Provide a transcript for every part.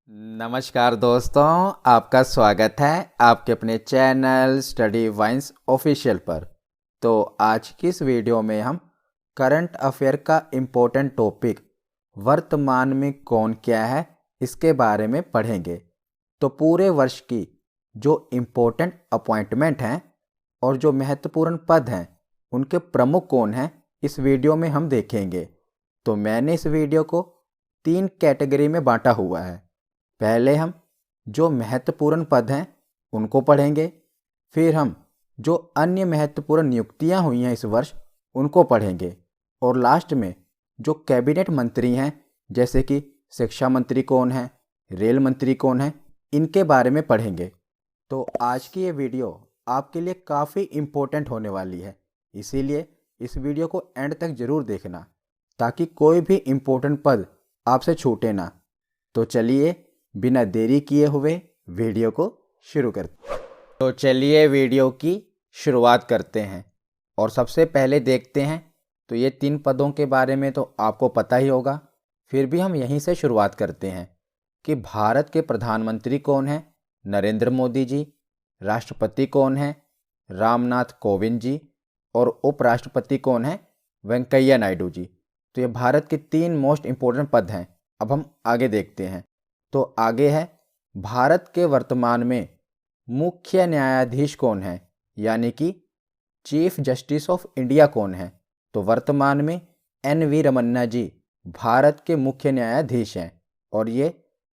नमस्कार दोस्तों, आपका स्वागत है आपके अपने चैनल स्टडी वाइन्स ऑफिशियल पर। तो आज की इस वीडियो में हम करंट अफेयर का इम्पोर्टेंट टॉपिक वर्तमान में कौन क्या है इसके बारे में पढ़ेंगे। तो पूरे वर्ष की जो इम्पोर्टेंट अपॉइंटमेंट हैं और जो महत्वपूर्ण पद हैं उनके प्रमुख कौन हैं इस वीडियो में हम देखेंगे। तो मैंने इस वीडियो को 3 कैटेगरी में बांटा हुआ है। पहले हम जो महत्वपूर्ण पद हैं उनको पढ़ेंगे, फिर हम जो अन्य महत्वपूर्ण नियुक्तियां हुई हैं इस वर्ष उनको पढ़ेंगे, और लास्ट में जो कैबिनेट मंत्री हैं जैसे कि शिक्षा मंत्री कौन है, रेल मंत्री कौन है, इनके बारे में पढ़ेंगे। तो आज की ये वीडियो आपके लिए काफ़ी इम्पोर्टेंट होने वाली है, इसीलिए इस वीडियो को एंड तक ज़रूर देखना ताकि कोई भी इम्पोर्टेंट पद आपसे छूटे ना। तो चलिए बिना देरी किए हुए वीडियो को शुरू करते हैं। तो चलिए वीडियो की शुरुआत करते हैं और सबसे पहले देखते हैं। तो ये 3 पदों के बारे में तो आपको पता ही होगा, फिर भी हम यहीं से शुरुआत करते हैं कि भारत के प्रधानमंत्री कौन हैं, नरेंद्र मोदी जी। राष्ट्रपति कौन है, रामनाथ कोविंद जी। और उपराष्ट्रपति कौन है, वेंकैया नायडू जी। तो ये भारत के 3 मोस्ट इम्पोर्टेंट पद हैं। अब हम आगे देखते हैं। तो आगे है भारत के वर्तमान में मुख्य न्यायाधीश कौन है, यानी कि चीफ जस्टिस ऑफ इंडिया कौन है। तो वर्तमान में एन.वी. रमन्ना जी भारत के मुख्य न्यायाधीश हैं और ये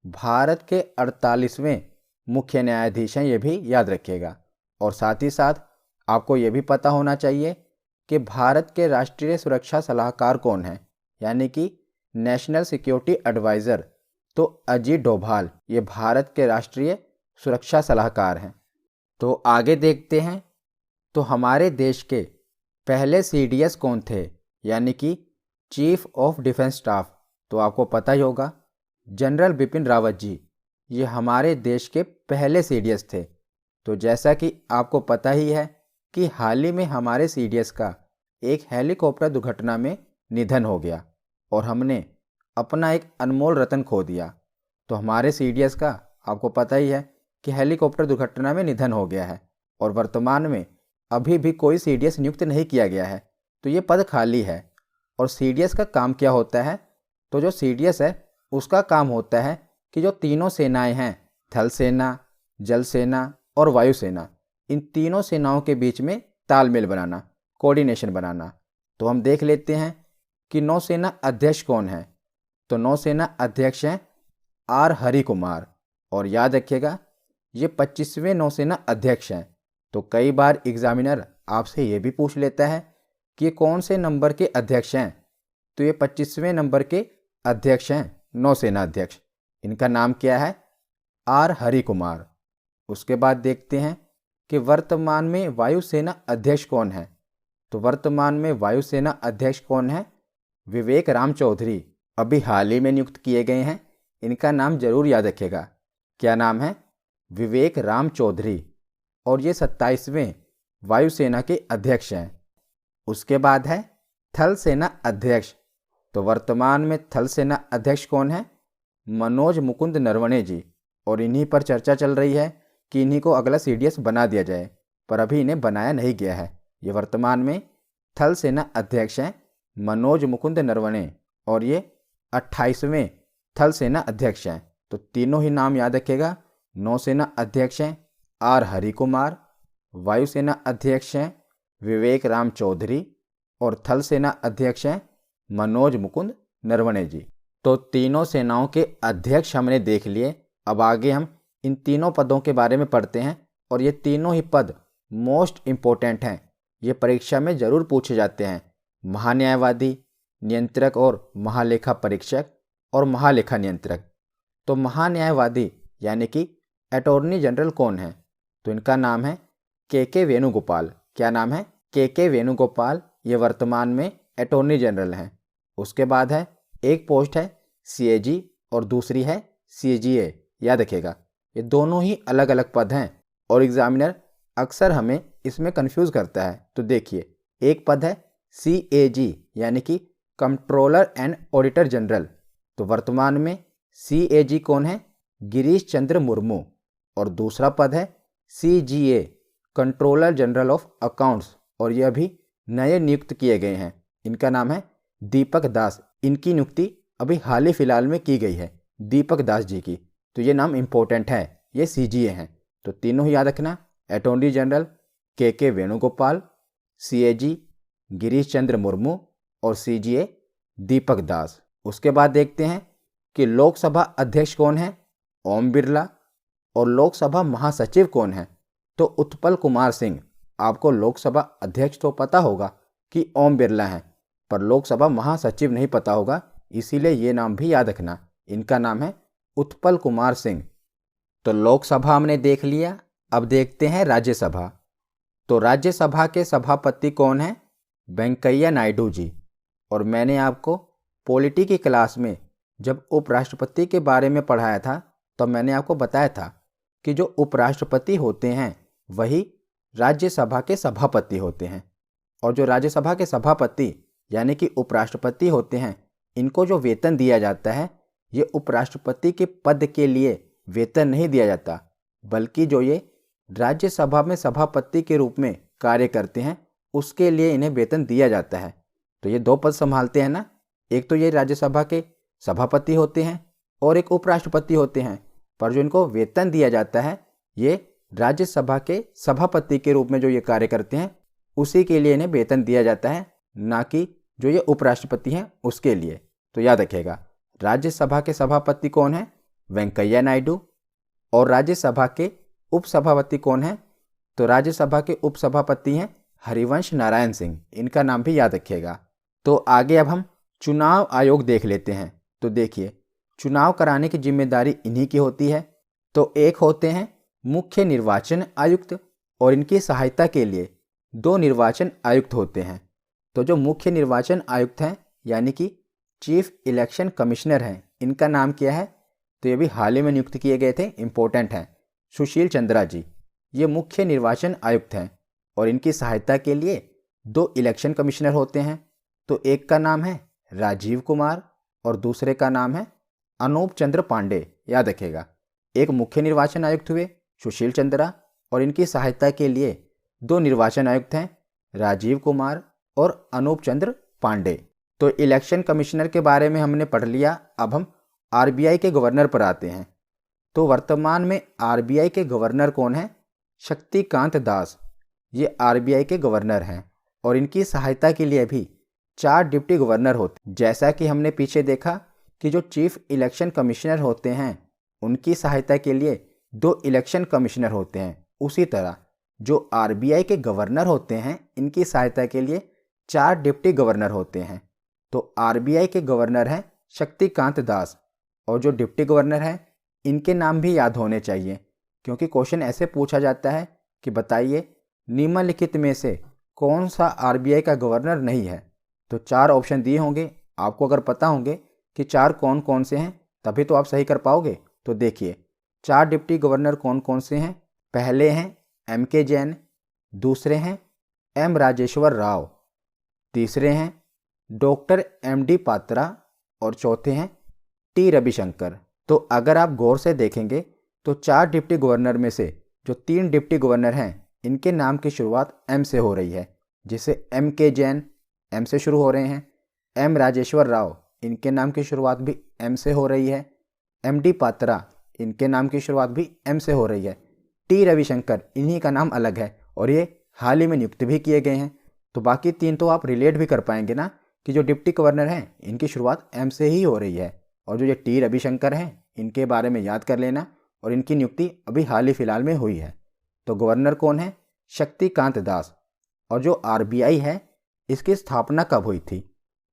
भारत के 48वें मुख्य न्यायाधीश हैं, ये भी याद रखिएगा। और साथ ही साथ आपको ये भी पता होना चाहिए कि भारत के राष्ट्रीय सुरक्षा सलाहकार कौन है, यानी कि नेशनल सिक्योरिटी एडवाइज़र। तो अजीत डोभाल ये भारत के राष्ट्रीय सुरक्षा सलाहकार हैं। तो आगे देखते हैं। तो हमारे देश के पहले सीडीएस कौन थे, यानी कि चीफ ऑफ डिफेंस स्टाफ। तो आपको पता ही होगा जनरल बिपिन रावत जी ये हमारे देश के पहले सीडीएस थे। तो जैसा कि आपको पता ही है कि हाल ही में हमारे सीडीएस का एक हेलीकॉप्टर दुर्घटना में निधन हो गया और हमने अपना एक अनमोल रत्न खो दिया। तो हमारे सीडीएस का आपको पता ही है कि हेलीकॉप्टर दुर्घटना में निधन हो गया है और वर्तमान में अभी भी कोई सीडीएस नियुक्त नहीं किया गया है। तो ये पद खाली है। और सीडीएस का काम क्या होता है? तो जो सीडीएस है उसका काम होता है कि जो तीनों सेनाएं हैं, थल सेना, जल सेना और वायुसेना, इन तीनों सेनाओं के बीच में तालमेल बनाना, कोऑर्डिनेशन बनाना। तो हम देख लेते हैं कि नौसेना अध्यक्ष कौन है। तो नौसेना अध्यक्ष हैं आर हरि कुमार। और याद रखिएगा ये 25वें नौसेना अध्यक्ष हैं। तो कई बार एग्जामिनर आपसे ये भी पूछ लेता है कि ये कौन से नंबर के अध्यक्ष हैं। तो ये 25वें नंबर के अध्यक्ष हैं नौसेना अध्यक्ष। इनका नाम क्या है? आर हरि कुमार। उसके बाद देखते हैं कि वर्तमान में वायुसेना अध्यक्ष कौन है। तो वर्तमान में वायुसेना अध्यक्ष कौन है? विवेक राम चौधरी अभी हाल ही में नियुक्त किए गए हैं। इनका नाम जरूर याद रखिएगा। क्या नाम है? विवेक राम चौधरी। और ये 27वें वायुसेना के अध्यक्ष हैं। उसके बाद है थल सेना अध्यक्ष। तो वर्तमान में थल सेना अध्यक्ष कौन है? मनोज मुकुंद नरवणे जी। और इन्हीं पर चर्चा चल रही है कि इन्हीं को अगला सीडीएस बना दिया जाए, पर अभी इन्हें बनाया नहीं गया है। ये वर्तमान में थल सेना अध्यक्ष हैं मनोज मुकुंद नरवणे और ये 28वें थल सेना अध्यक्ष हैं। तो तीनों ही नाम याद रखिएगा। नौसेना अध्यक्ष हैं आर हरि कुमार, वायुसेना अध्यक्ष हैं विवेक राम चौधरी और थल सेना अध्यक्ष हैं मनोज मुकुंद नरवणे जी। तो तीनों सेनाओं के अध्यक्ष हमने देख लिए। अब आगे हम इन तीनों पदों के बारे में पढ़ते हैं और ये तीनों ही पद मोस्ट इम्पोर्टेंट हैं। ये परीक्षा में ज़रूर पूछे जाते हैं। महान्यायवादी, नियंत्रक और महालेखा परीक्षक और महालेखा नियंत्रक। तो महान्यायवादी यानी कि अटॉर्नी जनरल कौन है? तो इनका नाम है के वेणुगोपाल। क्या नाम है? के वेणुगोपाल। ये वर्तमान में अटॉर्नी जनरल हैं। उसके बाद है एक पोस्ट है सीएजी और दूसरी है सीजीए। याद रखिएगा ये दोनों ही अलग अलग पद हैं और एग्जामिनर अक्सर हमें इसमें कंफ्यूज करता है। तो देखिए, एक पद है सीएजी यानी कि कंट्रोलर एंड ऑडिटर जनरल। तो वर्तमान में सीएजी कौन है? गिरीश चंद्र मुर्मू और दूसरा पद है CGA controller general of accounts, और ये अभी नए नियुक्त किए गए हैं। इनका नाम है दीपक दास। इनकी नियुक्ति अभी हाल ही फिलहाल में की गई है, दीपक दास जी की। तो ये नाम इम्पोर्टेंट है, ये CGA हैं। तो तीनों ही याद रखना, अटॉर्नी जनरल के वेणुगोपाल, CAG गिरीश चंद्र मुर्मू और CGA दीपक दास। उसके बाद देखते हैं कि लोकसभा अध्यक्ष कौन है, ओम बिरला, और लोकसभा महासचिव कौन है, तो उत्पल कुमार सिंह। आपको लोकसभा अध्यक्ष तो पता होगा कि ओम बिरला हैं, पर लोकसभा महासचिव नहीं पता होगा, इसीलिए ये नाम भी याद रखना। इनका नाम है उत्पल कुमार सिंह। तो लोकसभा हमने देख लिया, अब देखते हैं राज्यसभा। तो राज्यसभा के सभापति कौन है, वेंकैया नायडू जी। और मैंने आपको पॉलिटी की क्लास में जब उपराष्ट्रपति के बारे में पढ़ाया था, तब मैंने आपको बताया था कि जो उपराष्ट्रपति होते हैं वही राज्यसभा के सभापति होते हैं। और जो राज्यसभा के सभापति यानी कि उपराष्ट्रपति होते हैं, इनको जो वेतन दिया जाता है, ये उपराष्ट्रपति के पद के लिए वेतन नहीं दिया जाता, बल्कि जो ये राज्यसभा में सभापति के रूप में कार्य करते हैं, उसके लिए इन्हें वेतन दिया जाता है। तो ये दो पद संभालते हैं ना, एक तो ये राज्यसभा के सभापति होते हैं और एक उपराष्ट्रपति होते हैं, पर जो इनको वेतन दिया जाता है ये राज्यसभा के सभापति के रूप में जो ये कार्य करते हैं उसी के लिए इन्हें वेतन दिया जाता है, ना कि जो ये उपराष्ट्रपति हैं उसके लिए। तो याद रखिएगा, राज्यसभा के सभापति कौन है, वेंकैया नायडू, और राज्यसभा के उपसभापति कौन है, तो राज्यसभा के उपसभापति हैं हरिवंश नारायण सिंह। इनका नाम भी याद रखिएगा। तो आगे अब हम चुनाव आयोग देख लेते हैं। तो देखिए, चुनाव कराने की जिम्मेदारी इन्हीं की होती है। तो एक होते हैं मुख्य निर्वाचन आयुक्त, और इनकी सहायता के लिए 2 निर्वाचन आयुक्त होते हैं। तो जो मुख्य निर्वाचन आयुक्त हैं यानी कि चीफ इलेक्शन कमिश्नर हैं, इनका नाम क्या है, तो ये भी हाल ही में नियुक्त किए गए थे, इंपॉर्टेंट हैं, सुशील चंद्रा जी। ये मुख्य निर्वाचन आयुक्त हैं और इनकी सहायता के लिए 2 इलेक्शन कमिश्नर होते हैं। तो एक का नाम है राजीव कुमार और दूसरे का नाम है अनूप चंद्र पांडे। याद रखिएगा, एक मुख्य निर्वाचन आयुक्त हुए सुशील चंद्रा, और इनकी सहायता के लिए 2 निर्वाचन आयुक्त हैं राजीव कुमार और अनूप चंद्र पांडे। तो इलेक्शन कमिश्नर के बारे में हमने पढ़ लिया। अब हम RBI के गवर्नर पर आते हैं। तो वर्तमान में RBI के गवर्नर कौन है, शक्तिकांत दास। ये RBI के गवर्नर हैं और इनकी सहायता के लिए भी 4 डिप्टी गवर्नर होते। जैसा कि हमने पीछे देखा कि जो चीफ इलेक्शन कमिश्नर होते हैं उनकी सहायता के लिए 2 इलेक्शन कमिश्नर होते हैं, उसी तरह जो RBI के गवर्नर होते हैं इनकी सहायता के लिए 4 डिप्टी गवर्नर होते हैं। तो RBI के गवर्नर हैं शक्तिकांत दास, और जो डिप्टी गवर्नर हैं इनके नाम भी याद होने चाहिए, क्योंकि क्वेश्चन ऐसे पूछा जाता है कि बताइए निम्नलिखित में से कौन सा RBI का गवर्नर नहीं है। तो 4 ऑप्शन दिए होंगे, आपको अगर पता होंगे कि 4 कौन कौन से हैं तभी तो आप सही कर पाओगे। तो देखिए, 4 डिप्टी गवर्नर कौन कौन से हैं। पहले हैं MK जैन, दूसरे हैं M राजेश्वर राव, तीसरे हैं डॉक्टर MD पात्रा, और चौथे हैं T रविशंकर। तो अगर आप गौर से देखेंगे तो 4 डिप्टी गवर्नर में से जो 3 डिप्टी गवर्नर हैं इनके नाम की शुरुआत M से हो रही है, जैसे MK जैन M से शुरू हो रहे हैं, M राजेश्वर राव इनके नाम की शुरुआत भी M से हो रही है, MD पात्रा इनके नाम की शुरुआत भी M से हो रही है, T रविशंकर इन्हीं का नाम अलग है और ये हाल ही में नियुक्त भी किए गए हैं। तो बाकी 3 तो आप रिलेट भी कर पाएंगे ना कि जो डिप्टी गवर्नर हैं इनकी शुरुआत M से ही हो रही है, और जो ये T रविशंकर हैं इनके बारे में याद कर लेना, और इनकी नियुक्ति अभी हाल ही फिलहाल में हुई है। तो गवर्नर कौन है, शक्तिकांत दास। और जो RBI है इसकी स्थापना कब हुई थी,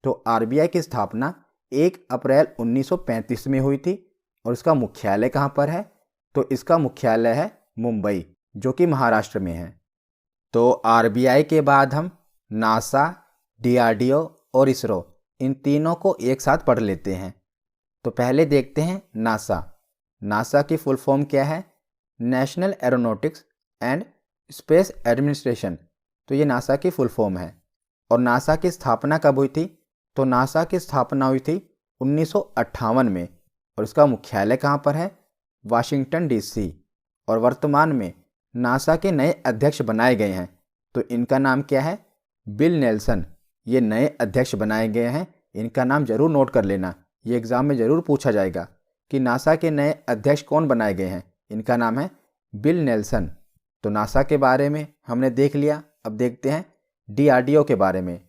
तो RBI की स्थापना 1 अप्रैल 1935 में हुई थी, और इसका मुख्यालय कहाँ पर है, तो इसका मुख्यालय है मुंबई, जो कि महाराष्ट्र में है। तो RBI के बाद हम नासा, DRDO और इसरो, इन तीनों को एक साथ पढ़ लेते हैं। तो पहले देखते हैं नासा। नासा की फुल फॉर्म क्या है, national aeronautics and space administration. तो ये नासा की फुल फॉर्म है। और नासा की स्थापना कब हुई थी, तो नासा की स्थापना हुई थी 1958 में, और इसका मुख्यालय कहाँ पर है, वाशिंगटन डीसी। और वर्तमान में नासा के नए अध्यक्ष बनाए गए हैं। तो इनका नाम क्या है? Bill Nelson. ये नए अध्यक्ष बनाए गए हैं, इनका नाम जरूर नोट कर लेना, ये एग्जाम में जरूर पूछा जाएगा कि नासा के नए अध्यक्ष कौन बनाए गए हैं। इनका नाम है बिल नेल्सन। तो नासा के बारे में हमने देख लिया। अब देखते हैं डीआरडीओ के बारे में।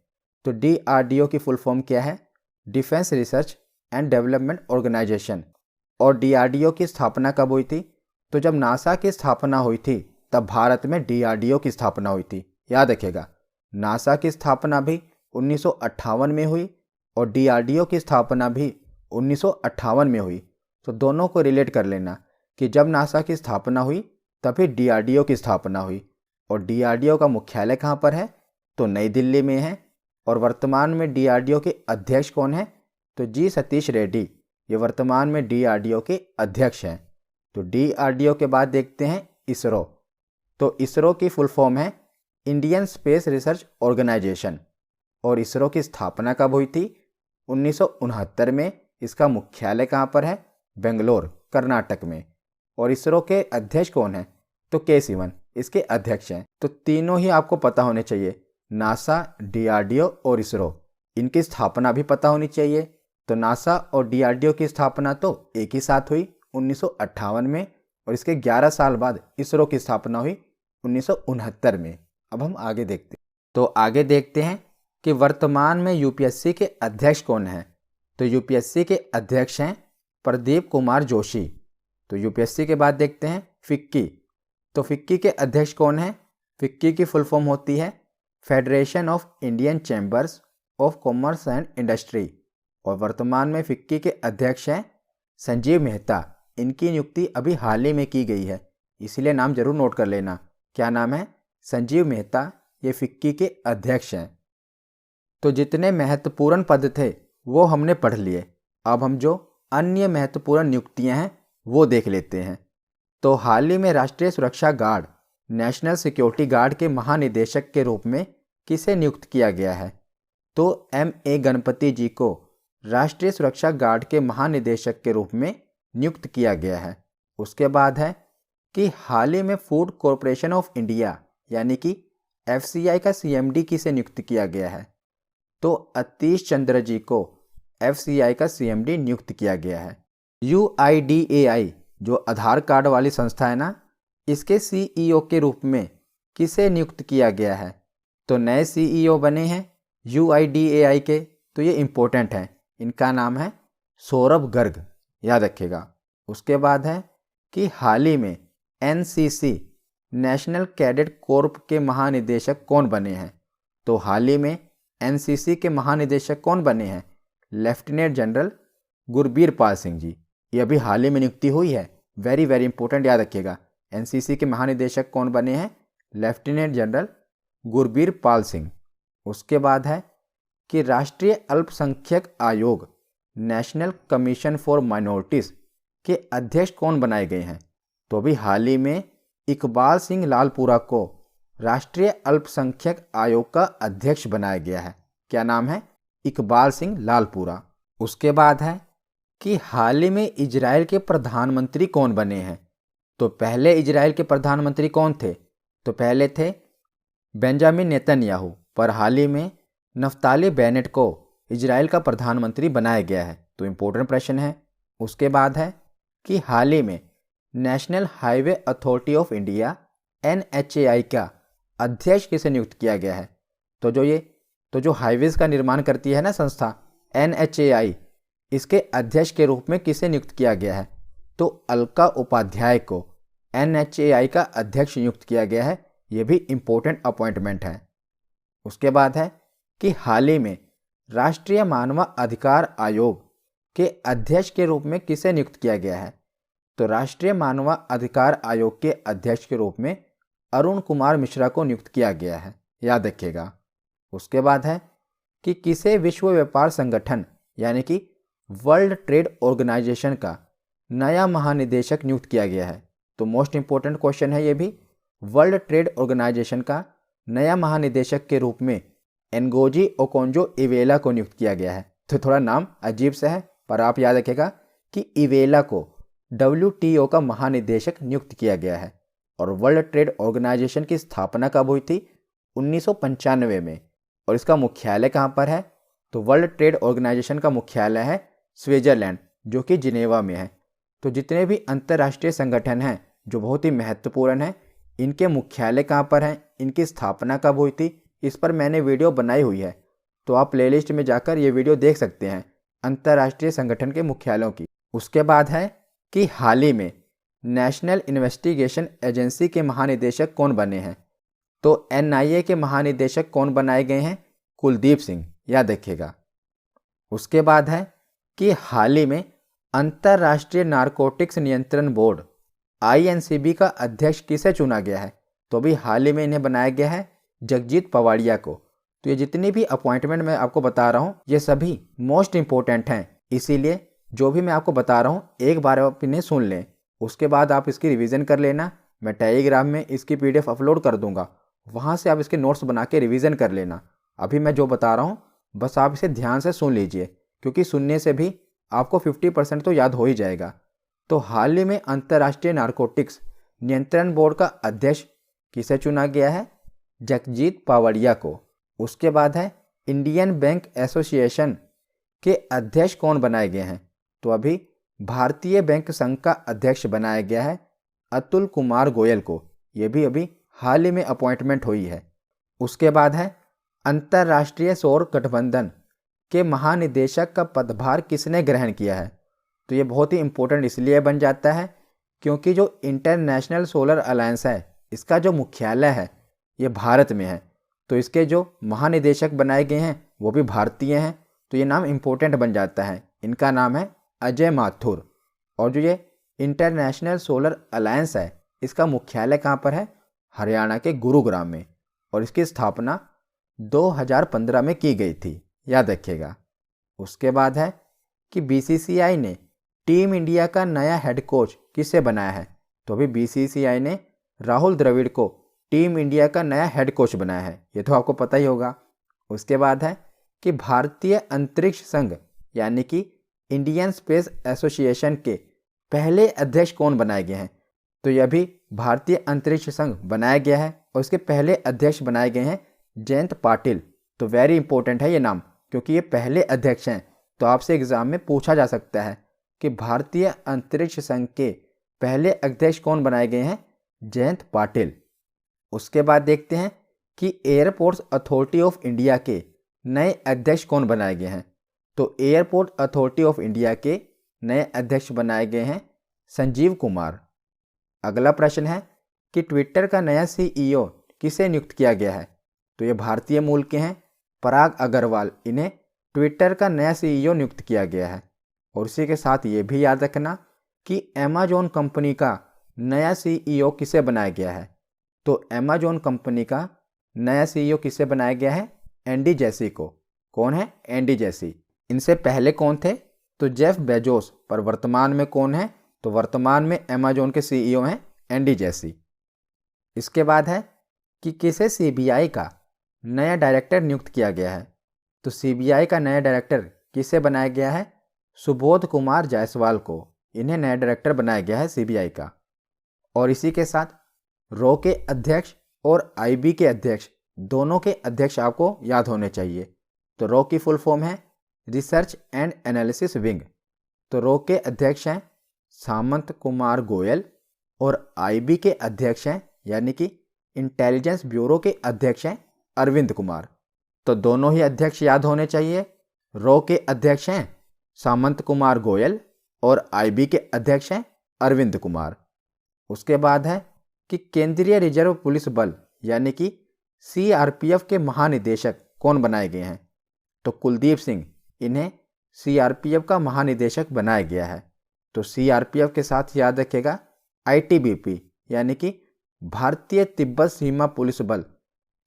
तो डीआरडीओ की फुल फॉर्म क्या है? Defence research and development organisation. और डीआरडीओ की स्थापना कब हुई थी? तो जब नासा की स्थापना हुई थी तब भारत में डीआरडीओ की स्थापना हुई थी। याद रखिएगा, नासा की स्थापना भी 1958 में हुई और डीआरडीओ की स्थापना भी 1958 में हुई। तो दोनों को रिलेट कर लेना कि जब नासा की स्थापना हुई तभी डीआरडीओ की स्थापना हुई। और डीआरडीओ का मुख्यालय कहाँ पर है? तो नई दिल्ली में है। और वर्तमान में डीआरडीओ के अध्यक्ष कौन है? तो जी सतीश रेड्डी, ये वर्तमान में डीआरडीओ के अध्यक्ष हैं। तो डीआरडीओ के बाद देखते हैं इसरो। तो इसरो की फुल फॉर्म है इंडियन स्पेस रिसर्च ऑर्गेनाइजेशन। और इसरो की स्थापना कब हुई थी? 1969 में। इसका मुख्यालय कहाँ पर है? बेंगलोर, कर्नाटक में। और इसरो के अध्यक्ष कौन है? तो के सिवन इसके अध्यक्ष हैं। तो तीनों ही आपको पता होने चाहिए, नासा, डीआरडीओ और इसरो। इनकी स्थापना भी पता होनी चाहिए। तो नासा और डीआरडीओ की स्थापना तो एक ही साथ हुई 1958 में, और इसके 11 साल बाद इसरो की स्थापना हुई 1969 में। अब हम आगे देखते हैं। तो आगे देखते हैं कि वर्तमान में यूपीएससी के अध्यक्ष कौन हैं। तो यूपीएससी के अध्यक्ष हैं प्रदीप कुमार जोशी। तो यूपीएससी के बाद देखते हैं फिक्की। तो फिक्की के अध्यक्ष कौन हैं? फिक्की की फुल फॉर्म होती है federation of Indian chambers of commerce and industry. और वर्तमान में फिक्की के अध्यक्ष हैं संजीव मेहता। इनकी नियुक्ति अभी हाल ही में की गई है, इसीलिए नाम जरूर नोट कर लेना। क्या नाम है? संजीव मेहता, ये फिक्की के अध्यक्ष हैं। तो जितने महत्वपूर्ण पद थे वो हमने पढ़ लिए। अब हम जो अन्य महत्वपूर्ण नियुक्तियां हैं वो देख लेते हैं। तो हाल ही में राष्ट्रीय सुरक्षा गार्ड, नेशनल सिक्योरिटी गार्ड के महानिदेशक के रूप में किसे नियुक्त किया गया है? तो M.A. गणपति जी को राष्ट्रीय सुरक्षा गार्ड के महानिदेशक के रूप में नियुक्त किया गया है। उसके बाद है कि हाल ही में फूड कॉरपोरेशन ऑफ इंडिया यानी कि FCI का CMD किसे नियुक्त किया गया है? तो अतीश चंद्र जी को FCI का CMD नियुक्त किया गया है। UIDAI जो आधार कार्ड वाली संस्था है ना, इसके CEO के रूप में किसे नियुक्त किया गया है? तो नए CEO बने हैं UIDAI के, तो ये इम्पोर्टेंट है। इनका नाम है सौरभ गर्ग, याद रखिएगा। उसके बाद है कि हाल ही में NCC नेशनल कैडेट कोर्प के महानिदेशक कौन बने हैं? तो हाल ही में NCC के महानिदेशक कौन बने हैं? Lieutenant general Gurbir Pal Singh ji. ये अभी हाल ही में नियुक्ति हुई है, वेरी वेरी इंपॉर्टेंट, याद रखिएगा। NCC के महानिदेशक कौन बने हैं? Lieutenant general Gurbir Pal Singh. उसके बाद है कि राष्ट्रीय अल्पसंख्यक आयोग नेशनल कमीशन फॉर माइनॉरिटीज़ के अध्यक्ष कौन बनाए गए हैं? तो अभी हाल ही में इकबाल सिंह लालपुरा को राष्ट्रीय अल्पसंख्यक आयोग का अध्यक्ष बनाया गया है। क्या नाम है? इकबाल सिंह लालपुरा। उसके बाद है कि हाल ही में इजराइल के प्रधानमंत्री कौन बने हैं? तो पहले इजराइल के प्रधानमंत्री कौन थे? तो पहले थे बेंजामिन नेतन्याहू, पर हाल ही में नफ्ताली बेनेट को इजराइल का प्रधानमंत्री बनाया गया है। तो इम्पोर्टेंट प्रश्न है। उसके बाद है कि हाल ही में national highway authority of India NHAI का अध्यक्ष किसे नियुक्त किया गया है? तो जो हाईवेज का निर्माण करती है ना संस्था NHAI, इसके अध्यक्ष के रूप में किसे नियुक्त किया गया है? तो अलका उपाध्याय को NHAI का अध्यक्ष नियुक्त किया गया है। ये भी इम्पोर्टेंट अपॉइंटमेंट है। उसके बाद है कि हाल ही में राष्ट्रीय मानव अधिकार आयोग के अध्यक्ष के रूप में किसे नियुक्त किया गया है? तो राष्ट्रीय मानव अधिकार आयोग के अध्यक्ष के रूप में अरुण कुमार मिश्रा को नियुक्त किया गया है, याद रखिएगा। उसके बाद है कि किसे विश्व व्यापार संगठन यानी कि वर्ल्ड ट्रेड ऑर्गेनाइजेशन का नया महानिदेशक नियुक्त किया गया है? तो मोस्ट इंपॉर्टेंट क्वेश्चन है ये भी। वर्ल्ड ट्रेड ऑर्गेनाइजेशन का नया महानिदेशक के रूप में एनगोजी ओकोंजो इवेला को नियुक्त किया गया है। तो थोड़ा नाम अजीब सा है, पर आप याद रखिएगा कि इवेला को WTO का महानिदेशक नियुक्त किया गया है। और वर्ल्ड ट्रेड ऑर्गेनाइजेशन की स्थापना कब हुई थी? 1995 में। और इसका मुख्यालय कहाँ पर है? तो वर्ल्ड ट्रेड ऑर्गेनाइजेशन का मुख्यालय है स्विट्जरलैंड, जो कि जिनेवा में है। तो जितने भी अंतर्राष्ट्रीय संगठन हैं जो बहुत ही महत्वपूर्ण हैं, इनके मुख्यालय कहाँ पर हैं, इनकी स्थापना कब हुई थी, इस पर मैंने वीडियो बनाई हुई है। तो आप प्लेलिस्ट में जाकर ये वीडियो देख सकते हैं अंतर्राष्ट्रीय संगठन के मुख्यालयों की। उसके बाद है कि हाल ही में नेशनल इन्वेस्टिगेशन एजेंसी के महानिदेशक कौन बने हैं? तो NIA के महानिदेशक कौन बनाए गए हैं? कुलदीप सिंह, याद रखिएगा। उसके बाद है कि हाल ही में अंतर्राष्ट्रीय नारकोटिक्स नियंत्रण बोर्ड INCB का अध्यक्ष किसे चुना गया है? तो अभी हाल ही में इन्हें बनाया गया है जगजीत पवाड़िया को। तो ये जितनी भी अपॉइंटमेंट मैं आपको बता रहा हूँ ये सभी मोस्ट इंपॉर्टेंट हैं, इसीलिए जो भी मैं आपको बता रहा हूँ एक बार आप इन्हें सुन लें, उसके बाद आप इसकी रिवीजन कर लेना। मैं टेलीग्राम में इसकी PDF अपलोड कर दूंगा, वहाँ से आप इसके नोट्स बना के रिवीजन कर लेना। अभी मैं जो बता रहा हूँ बस आप इसे ध्यान से सुन लीजिए, क्योंकि सुनने से भी आपको 50% तो याद हो ही जाएगा। तो हाल ही में अंतर्राष्ट्रीय नारकोटिक्स नियंत्रण बोर्ड का अध्यक्ष किसे चुना गया है? जगजीत पवाड़िया को। उसके बाद है इंडियन बैंक एसोसिएशन के अध्यक्ष कौन बनाए गए हैं? तो अभी भारतीय बैंक संघ का अध्यक्ष बनाया गया है अतुल कुमार गोयल को। ये भी अभी हाल ही में अपॉइंटमेंट हुई है। उसके बाद है अंतर्राष्ट्रीय सौर गठबंधन के महानिदेशक का पदभार किसने ग्रहण किया है? तो ये बहुत ही इंपॉर्टेंट इसलिए बन जाता है क्योंकि जो इंटरनेशनल सोलर अलायंस है इसका जो मुख्यालय है ये भारत में है। तो इसके जो महानिदेशक बनाए गए हैं वो भी भारतीय हैं, तो ये नाम इंपॉर्टेंट बन जाता है। इनका नाम है अजय माथुर। और जो ये इंटरनेशनल सोलर अलायंस है इसका मुख्यालय कहाँ पर है? हरियाणा के गुरुग्राम में। और इसकी स्थापना 2015 में की गई थी, याद रखिएगा। उसके बाद है कि BCCI ने टीम इंडिया का नया हेड कोच किसे बनाया है? तो अभी BCCI ने राहुल द्रविड़ को टीम इंडिया का नया हेड कोच बनाया है, ये तो आपको पता ही होगा। उसके बाद है कि भारतीय अंतरिक्ष संघ यानी कि इंडियन स्पेस एसोसिएशन के पहले अध्यक्ष कौन बनाए गए हैं? तो यह भी भारतीय अंतरिक्ष संघ बनाया गया है और इसके पहले अध्यक्ष बनाए गए हैं जयंत पाटिल। तो वेरी इंपॉर्टेंट है ये नाम, क्योंकि ये पहले अध्यक्ष हैं। तो आपसे एग्जाम में पूछा जा सकता है कि भारतीय अंतरिक्ष संघ के पहले अध्यक्ष कौन बनाए गए हैं? जयंत पाटिल। उसके बाद देखते हैं कि एयरपोर्ट्स अथॉरिटी ऑफ इंडिया के नए अध्यक्ष कौन बनाए गए हैं? तो एयरपोर्ट अथॉरिटी ऑफ इंडिया के नए अध्यक्ष बनाए गए हैं संजीव कुमार। अगला प्रश्न है कि ट्विटर का नया CEO किसे नियुक्त किया गया है? तो ये भारतीय मूल के हैं, पराग अग्रवाल। इन्हें ट्विटर का नया CEO नियुक्त किया गया है। और इसी के साथ ये भी याद रखना कि अमेजॉन कंपनी का नया CEO किसे बनाया गया है? तो अमेजॉन कंपनी का नया CEO किसे बनाया गया है? एंडी जेसी को। कौन है? Andy Jassy. इनसे पहले कौन थे? तो जेफ बेजोस। पर वर्तमान में कौन है? तो वर्तमान में अमेजॉन के CEO हैं एंडी जेसी। इसके बाद है कि किसे CBI का नया डायरेक्टर नियुक्त किया गया है? तो CBI का नया डायरेक्टर किसे बनाया गया है? सुबोध कुमार जायसवाल को। इन्हें नया डायरेक्टर बनाया गया है CBI का। और इसी के साथ रॉ के अध्यक्ष और IB के अध्यक्ष, दोनों के अध्यक्ष आपको याद होने चाहिए। तो रॉ की फुल फॉर्म है रिसर्च एंड एनालिसिस विंग। तो रॉ के अध्यक्ष हैं सामंत कुमार गोयल और IB के अध्यक्ष हैं यानी कि इंटेलिजेंस ब्यूरो के अध्यक्ष हैं अरविंद कुमार। तो दोनों ही अध्यक्ष याद होने चाहिए। रॉ के अध्यक्ष हैं सामंत कुमार गोयल और IB के अध्यक्ष हैं अरविंद कुमार। उसके बाद है कि केंद्रीय रिजर्व पुलिस बल यानी कि CRPF के महानिदेशक कौन बनाए गए हैं? तो कुलदीप सिंह। इन्हें CRPF का महानिदेशक बनाया गया है। तो CRPF के साथ याद रखिएगा ITBP यानी कि भारतीय तिब्बत सीमा पुलिस बल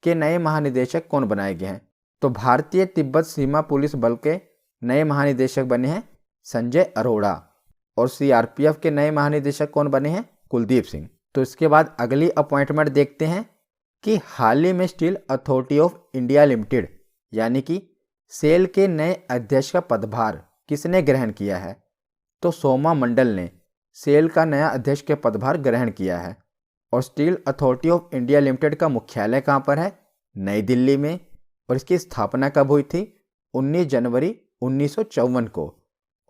के नए महानिदेशक कौन बनाए गए हैं? तो भारतीय तिब्बत सीमा पुलिस बल के नए महानिदेशक बने हैं संजय अरोड़ा। और CRPF के नए महानिदेशक कौन बने हैं? कुलदीप सिंह। तो इसके बाद अगली अपॉइंटमेंट देखते हैं कि हाल ही में steel authority of India limited यानी कि सेल के नए अध्यक्ष का पदभार किसने ग्रहण किया है? तो सोमा मंडल ने सेल का नया अध्यक्ष के पदभार ग्रहण किया है। और steel authority of India limited का मुख्यालय कहाँ पर है? नई दिल्ली में। और इसकी स्थापना कब हुई थी? 19 जनवरी 1954 को।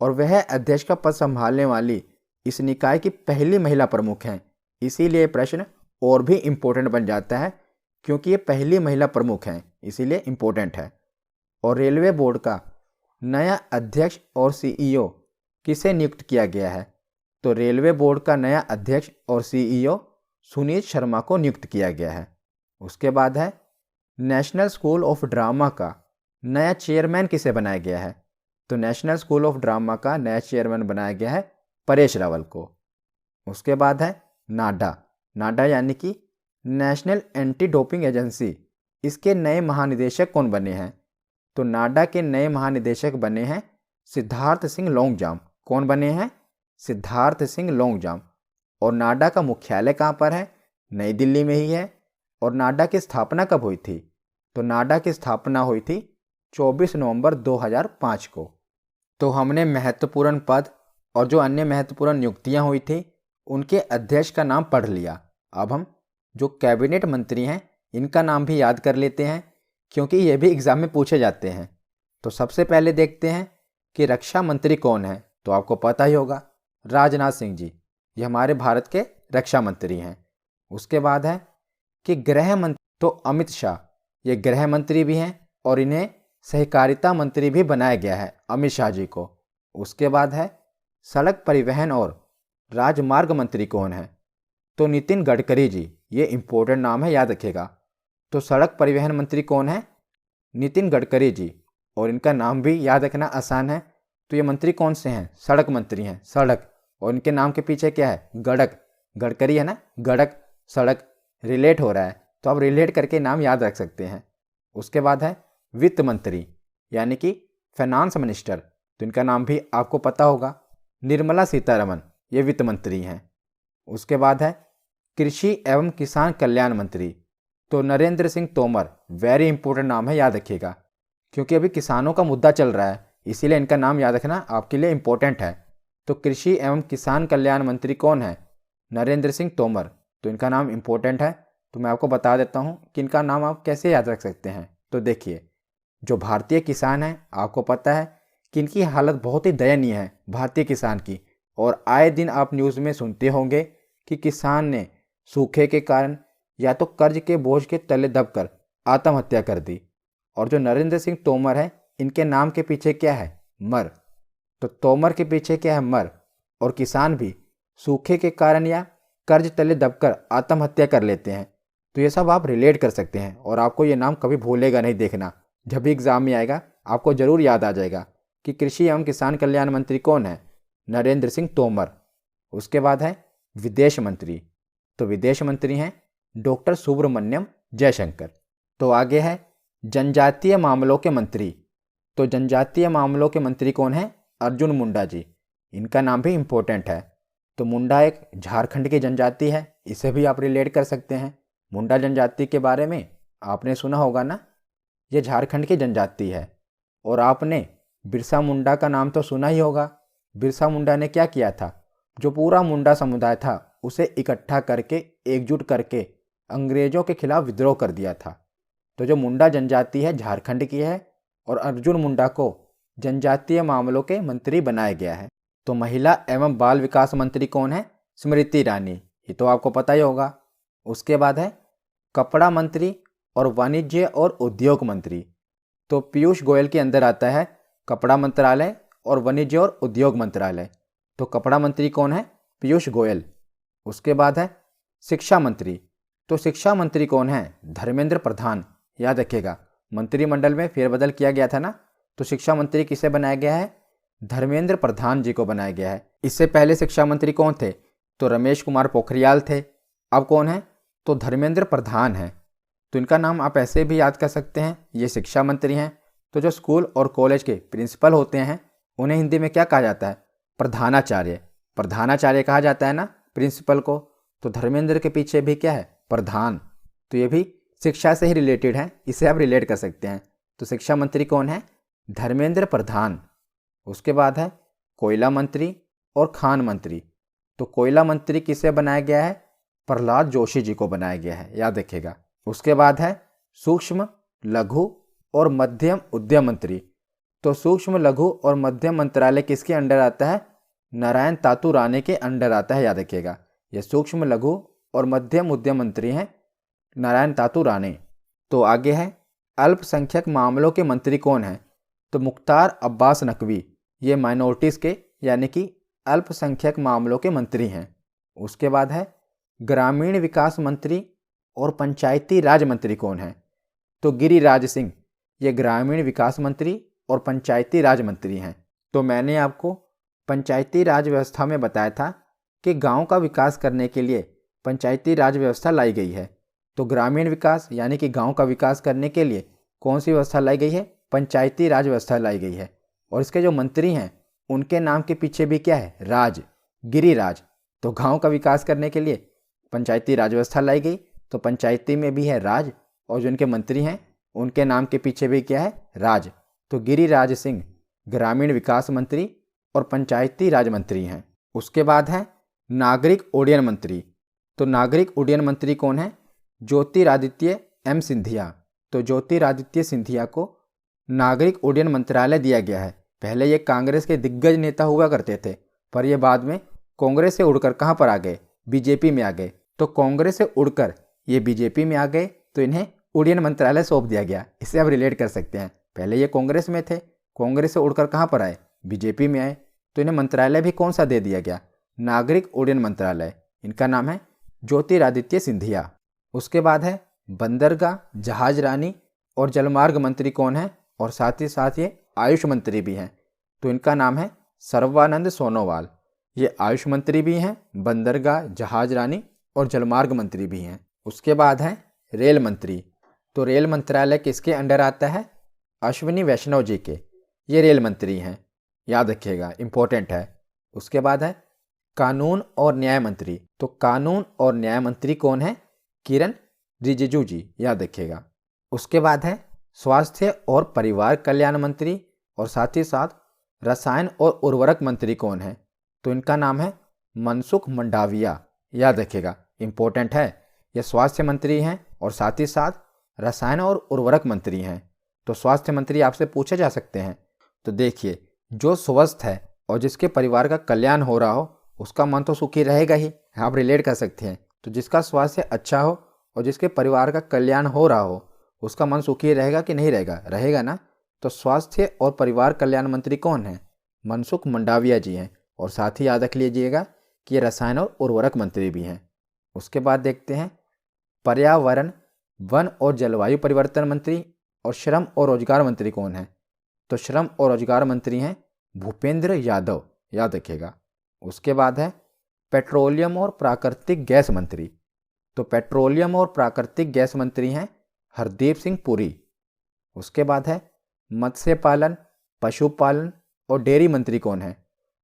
और वह अध्यक्ष का पद संभालने वाली इस निकाय की पहली महिला प्रमुख हैं। इसीलिए प्रश्न और भी इम्पोर्टेंट बन जाता है, क्योंकि ये पहली महिला प्रमुख हैं, इसीलिए इम्पोर्टेंट है। और रेलवे बोर्ड का नया अध्यक्ष और सीईओ किसे नियुक्त किया गया है? तो रेलवे बोर्ड का नया अध्यक्ष और सीईओ सुनीत शर्मा को नियुक्त किया गया है। उसके बाद है नेशनल स्कूल ऑफ ड्रामा का नया चेयरमैन किसे बनाया गया है? तो नेशनल स्कूल ऑफ ड्रामा का नया चेयरमैन बनाया गया है परेश रावल को। उसके बाद है नाडा। नाडा यानी कि नेशनल एंटी डोपिंग एजेंसी, इसके नए महानिदेशक कौन बने हैं? तो नाडा के नए महानिदेशक बने हैं सिद्धार्थ सिंह लौंगजाम। कौन बने हैं? सिद्धार्थ सिंह लौंगजाम। और नाडा का मुख्यालय कहाँ पर है? नई दिल्ली में ही है। और नाडा की स्थापना कब हुई थी? तो नाडा की स्थापना हुई थी 24 नवंबर 2005 को। तो हमने महत्वपूर्ण पद और जो अन्य महत्वपूर्ण नियुक्तियां हुई थी उनके अध्यक्ष का नाम पढ़ लिया। अब हम जो कैबिनेट मंत्री हैं इनका नाम भी याद कर लेते हैं, क्योंकि ये भी एग्जाम में पूछे जाते हैं। तो सबसे पहले देखते हैं कि रक्षा मंत्री कौन है। तो आपको पता ही होगा, राजनाथ सिंह जी, ये हमारे भारत के रक्षा मंत्री हैं। उसके बाद है कि गृह मंत्री, तो अमित शाह, ये गृह मंत्री भी हैं और इन्हें सहकारिता मंत्री भी बनाया गया है, अमित शाह जी को। उसके बाद है सड़क परिवहन और राजमार्ग मंत्री कौन है? तो नितिन गडकरी जी, ये इंपॉर्टेंट नाम है, याद रखिएगा। तो सड़क परिवहन मंत्री कौन है? नितिन गडकरी जी। और इनका नाम भी याद रखना आसान है। तो ये मंत्री कौन से हैं? सड़क मंत्री हैं, सड़क। और इनके नाम के पीछे क्या है? गड़क। गडकरी है ना, गड़क, सड़क, रिलेट हो रहा है, तो आप रिलेट करके नाम याद रख सकते हैं। उसके बाद है वित्त मंत्री, यानी कि फाइनेंस मिनिस्टर। तो इनका नाम भी आपको पता होगा, निर्मला सीतारमन, ये वित्त मंत्री हैं। उसके बाद है कृषि एवं किसान कल्याण मंत्री, तो नरेंद्र सिंह तोमर, वेरी इंपॉर्टेंट नाम है, याद रखिएगा, क्योंकि अभी किसानों का मुद्दा चल रहा है, इसीलिए इनका नाम याद रखना आपके लिए इंपॉर्टेंट है। तो कृषि एवं किसान कल्याण मंत्री कौन है? नरेंद्र सिंह तोमर। तो इनका नाम इंपॉर्टेंट है। तो मैं आपको बता देता हूँ कि इनका नाम आप कैसे याद रख सकते हैं। तो देखिए, जो भारतीय किसान हैं, आपको पता है कि इनकी हालत बहुत ही दयनीय है, भारतीय किसान की। और आए दिन आप न्यूज़ में सुनते होंगे कि किसान ने सूखे के कारण या तो कर्ज के बोझ के तले दबकर आत्महत्या कर दी। और जो नरेंद्र सिंह तोमर है, इनके नाम के पीछे क्या है? मर। तो तोमर के पीछे क्या है? मर। और किसान भी सूखे के कारण या कर्ज तले दबकर आत्महत्या कर लेते हैं। तो ये सब आप रिलेट कर सकते हैं और आपको ये नाम कभी भूलेगा नहीं। देखना, जब भी एग्जाम में आएगा आपको जरूर याद आ जाएगा कि कृषि एवं किसान कल्याण मंत्री कौन है? नरेंद्र सिंह तोमर। उसके बाद है विदेश मंत्री, तो विदेश मंत्री हैं डॉक्टर सुब्रमण्यम जयशंकर। तो आगे है जनजातीय मामलों के मंत्री, तो जनजातीय मामलों के मंत्री कौन है? अर्जुन मुंडा जी। इनका नाम भी इम्पोर्टेंट है। तो मुंडा एक झारखंड की जनजाति है, इसे भी आप रिलेट कर सकते हैं। मुंडा जनजाति के बारे में आपने सुना होगा ना, ये झारखंड की जनजाति है। और आपने बिरसा मुंडा का नाम तो सुना ही होगा। बिरसा मुंडा ने क्या किया था? जो पूरा मुंडा समुदाय था उसे इकट्ठा करके, एकजुट करके अंग्रेजों के खिलाफ विद्रोह कर दिया था। तो जो मुंडा जनजाति है झारखंड की है और अर्जुन मुंडा को जनजातीय मामलों के मंत्री बनाया गया है। तो महिला एवं बाल विकास मंत्री कौन है? स्मृति ईरानी, ये तो आपको पता ही होगा। उसके बाद है कपड़ा मंत्री और वाणिज्य और उद्योग मंत्री, तो पीयूष गोयल के अंदर आता है कपड़ा मंत्रालय और वाणिज्य और उद्योग मंत्रालय। तो कपड़ा मंत्री कौन है? पीयूष गोयल। उसके बाद है शिक्षा मंत्री, तो शिक्षा मंत्री कौन है? धर्मेंद्र प्रधान। याद रखिएगा, मंत्रिमंडल में फेरबदल किया गया था ना, तो शिक्षा मंत्री किसे बनाया गया है? धर्मेंद्र प्रधान जी को बनाया गया है। इससे पहले शिक्षा मंत्री कौन थे? तो रमेश कुमार पोखरियाल थे। अब कौन है? तो धर्मेंद्र प्रधान है। तो इनका नाम आप ऐसे भी याद कर सकते हैं, ये शिक्षा मंत्री हैं। तो जो स्कूल और कॉलेज के प्रिंसिपल होते हैं उन्हें हिंदी में क्या कहा जाता है? प्रधानाचार्य। प्रधानाचार्य कहा जाता है ना प्रिंसिपल को। तो धर्मेंद्र के पीछे भी क्या है? प्रधान। तो ये भी शिक्षा से ही रिलेटेड है, इसे आप रिलेट कर सकते हैं। तो शिक्षा मंत्री कौन है? धर्मेंद्र प्रधान। उसके बाद है कोयला मंत्री और खान मंत्री, तो कोयला मंत्री किसे बनाया गया है? प्रहलाद जोशी जी को बनाया गया है, याद रखिएगा। उसके बाद है सूक्ष्म लघु और मध्यम उद्यम मंत्री। तो सूक्ष्म लघु और मध्यम मंत्रालय किसके अंडर आता है? नारायण तातू राणे के अंडर आता है, याद रखिएगा। ये सूक्ष्म लघु और मध्यम उद्यम मंत्री हैं नारायण तातू राणे। तो आगे है अल्पसंख्यक मामलों के मंत्री कौन हैं? तो मुख्तार अब्बास नकवी, ये माइनॉरिटीज़ के यानी कि अल्पसंख्यक मामलों के मंत्री हैं। उसके बाद है ग्रामीण विकास मंत्री और पंचायती राज मंत्री कौन हैं? तो गिरिराज सिंह, ये ग्रामीण विकास मंत्री और पंचायती राज मंत्री हैं। तो मैंने आपको पंचायती राज व्यवस्था में बताया था कि गांव का विकास करने के लिए पंचायती राज व्यवस्था लाई गई है। तो ग्रामीण विकास यानी कि गांव का विकास करने के लिए कौन सी व्यवस्था लाई गई है? पंचायती राज व्यवस्था लाई गई है। और इसके जो मंत्री हैं उनके नाम के पीछे भी क्या है? राज, गिरिराज। तो गांव का विकास करने के लिए पंचायती राज व्यवस्था लाई गई, तो पंचायती में भी है राज, और जो उनके मंत्री हैं उनके नाम के पीछे भी क्या है? राज। तो गिरिराज सिंह ग्रामीण विकास मंत्री और पंचायती राज मंत्री हैं। उसके बाद है नागरिक उड्डयन मंत्री। तो नागरिक उड्डयन मंत्री कौन है? ज्योतिरादित्य एम सिंधिया। तो ज्योतिरादित्य सिंधिया को नागरिक उड्डयन मंत्रालय दिया गया है। पहले ये कांग्रेस के दिग्गज नेता हुआ करते थे, पर ये बाद में कांग्रेस से उड़कर कहाँ पर आ गए? बीजेपी में आ गए। तो कांग्रेस से उड़कर ये बीजेपी में आ गए, तो इन्हें उड्डयन मंत्रालय सौंप दिया गया। इससे आप रिलेट कर सकते हैं, पहले ये कांग्रेस में थे, कांग्रेस से उड़कर कहाँ पर आए? बीजेपी में आए, तो इन्हें मंत्रालय भी कौन सा दे दिया गया? नागरिक उड्डयन मंत्रालय। इनका नाम है ज्योतिरादित्य सिंधिया। उसके बाद है बंदरगाह, जहाज रानी और जलमार्ग मंत्री कौन है? और साथ ही साथ ये आयुष मंत्री भी हैं। तो इनका नाम है सर्बानंद सोनोवाल। ये आयुष मंत्री भी हैं, बंदरगाह, जहाज रानी और जलमार्ग मंत्री भी हैं। उसके बाद है रेल मंत्री। तो रेल मंत्रालय किसके अंडर आता है? अश्विनी वैष्णव जी के, ये रेल मंत्री हैं, याद रखिएगा, इंपॉर्टेंट है। उसके बाद है कानून और न्याय मंत्री। तो कानून और न्याय मंत्री कौन है? किरण रिजिजू जी, याद रखिएगा। उसके बाद है स्वास्थ्य और परिवार कल्याण मंत्री और साथ ही साथ रसायन और उर्वरक मंत्री कौन है? तो इनका नाम है मनसुख मंडाविया, याद रखिएगा, इंपॉर्टेंट है। ये स्वास्थ्य मंत्री हैं और साथ ही साथ रसायन और उर्वरक मंत्री हैं। तो स्वास्थ्य मंत्री आपसे पूछे जा सकते हैं। तो देखिए, जो स्वस्थ है और जिसके परिवार का कल्याण हो रहा हो उसका मन तो सुखी रहेगा ही, आप रिलेट कर सकते हैं। तो जिसका स्वास्थ्य अच्छा हो और जिसके परिवार का कल्याण हो रहा हो उसका मन सुखी रहेगा कि नहीं रहेगा? रहेगा ना। तो स्वास्थ्य और परिवार कल्याण मंत्री कौन है? मनसुख मंडाविया जी हैं। और साथ ही याद रख लीजिएगा कि ये रसायन और उर्वरक मंत्री भी हैं। उसके बाद देखते हैं पर्यावरण, वन और जलवायु परिवर्तन मंत्री और श्रम और रोजगार मंत्री कौन है? तो श्रम और रोजगार मंत्री हैं भूपेंद्र यादव, याद रखिएगा। उसके बाद है पेट्रोलियम और प्राकृतिक गैस मंत्री। तो पेट्रोलियम और प्राकृतिक गैस मंत्री हैं हरदीप सिंह पुरी। उसके बाद है मत्स्य पालन, पशुपालन और डेयरी मंत्री कौन है?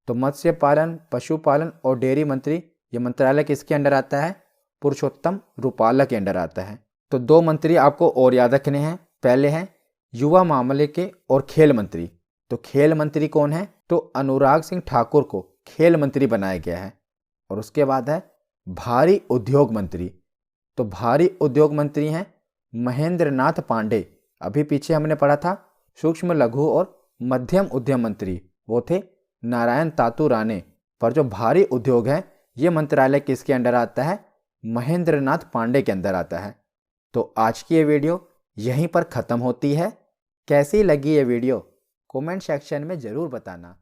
तो मत्स्य पालन, पशुपालन और डेयरी मंत्री, ये मंत्रालय किसके अंडर आता है? पुरुषोत्तम रुपाला के अंडर आता है। तो दो मंत्री आपको और याद रखने हैं। पहले हैं युवा मामले के और खेल मंत्री। तो खेल मंत्री कौन है? तो अनुराग सिंह ठाकुर को खेल मंत्री बनाया गया है। और उसके बाद है भारी उद्योग मंत्री। तो भारी उद्योग मंत्री हैं महेंद्र नाथ पांडे। अभी पीछे हमने पढ़ा था सूक्ष्म लघु और मध्यम उद्यम मंत्री, वो थे नारायण तातू राणे। पर जो भारी उद्योग है ये मंत्रालय किसके अंडर आता है? महेंद्र नाथ पांडे के अंदर आता है। तो आज की ये वीडियो यहीं पर ख़त्म होती है। कैसी लगी ये वीडियो कमेंट सेक्शन में ज़रूर बताना।